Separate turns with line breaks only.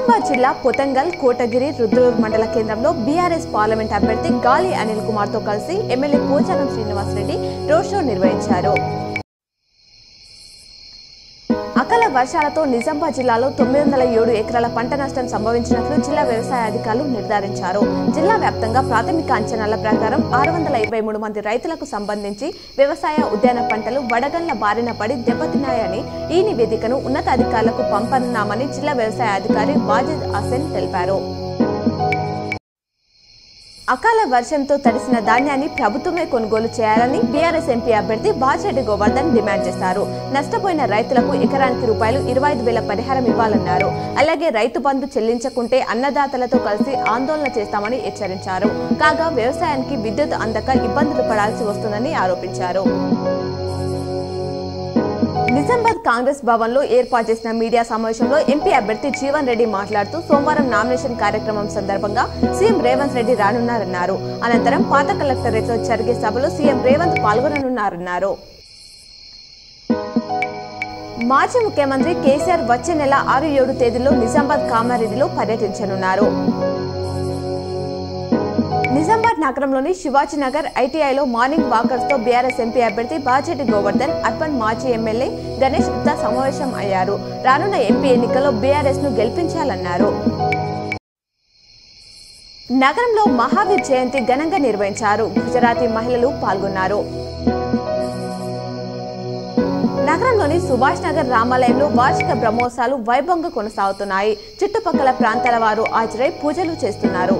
నిజామాబాద్ జిల్లా పొతంగల్ కోటగిరి రుద్రూర్ మండల కేంద్రంలో బీఆర్ఎస్ పార్లమెంట్ అభ్యర్థి గాలి అనిల్ కుమార్ తో కలిసి MLA Pocharam Srinivas Reddy road show నిర్వహించారు. అకాల వర్షాలతో నిజామాబాద్ జిల్లాలో 907 ఎకరాల పంట నష్టం సంభవించినట్లు జిల్లా వ్యవసాయ అధికారులు నిర్ధారించారు. జిల్లా వ్యాప్తంగా ప్రాథమిక అంచనాల ప్రకారం 623 మంది రైతులకు సంబంధించి వ్యవసాయ ఉద్యాన పంటలు వడగళ్ల బారిన పడి దెబ్బతిన్నాయని ఈ నివేదికను ఉన్నతాధికారులకు పంపనున్నామని జిల్లా వ్యవసాయ అధికారి వాజిద్ హసన్ తెలిపారు. అకాల వర్షంతో తడిసిన ధాన్యాన్ని ప్రభుత్వమే కొనుగోలు చేయాలని బీఆర్ఎస్ ఎంపీ అభ్యర్థి బాజిరెడ్డి గోవర్ధన్ డిమాండ్ చేశారు. నష్టపోయిన రైతులకు ఎకరానికి ₹25,000 పరిహారం ఇవ్వాలన్నారు. అలాగే రైతు బంధు చెల్లించకుంటే అన్నదాతలతో కలిసి ఆందోళన చేస్తామని హెచ్చరించారు. కాగా వ్యవసాయానికి విద్యుత్ అందక ఇబ్బందులు పడాల్సి వస్తుందని ఆరోపించారు. నిజామాబాద్ కాంగ్రెస్ భవన్ లో ఏర్పాటు చేసిన మీడియా సమావేశంలో ఎంపీ అభ్యర్థి జీవన్ రెడ్డి మాట్లాడుతూ సోమవారం నామినేషన్ కార్యక్రమం సందర్భంగా సీఎం రేవంత్ రెడ్డి రానున్నారన్నారు. అనంతరం పాత కలెక్టరేట్ లో జరిగే సభలో సీఎం రేవంత్ పాల్గొననున్నారన్నారు. మాజీ ముఖ్యమంత్రి కేసీఆర్ వచ్చే నెల 6-7 తేదీల్లో నిజామాబాద్ కామారెడ్డిలో పర్యటించనున్నారు. నిజామాబాద్ నగరంలోని శివాజీనగర్ ఐటీఐలో మార్నింగ్ వాకర్స్ తో బీఆర్ఎస్ ఎంపీ అభ్యర్థి బాజిరెడ్డి గోవర్ధన్, అర్బన్ మాజీ ఎమ్మెల్యే గణేష్ గుప్తా సమావేశం అయ్యారు. రానున్న ఎంపీ ఎన్నికల్లో బీఆర్ఎస్ ను గెలిపించాలన్నారు. నగరంలో మహావీర్ జయంతి ఘనంగా నిర్వహించారు. గుజరాతీ మహిళలు పాల్గొన్నారు. నగరంలోని సుభాష్ నగర్ రామాలయంలో వార్షిక బ్రహ్మోత్సవాలు వైభవంగా కొనసాగుతున్నాయి. చుట్టుపక్కల ప్రాంతాల వారు హాజరై పూజలు చేస్తున్నారు.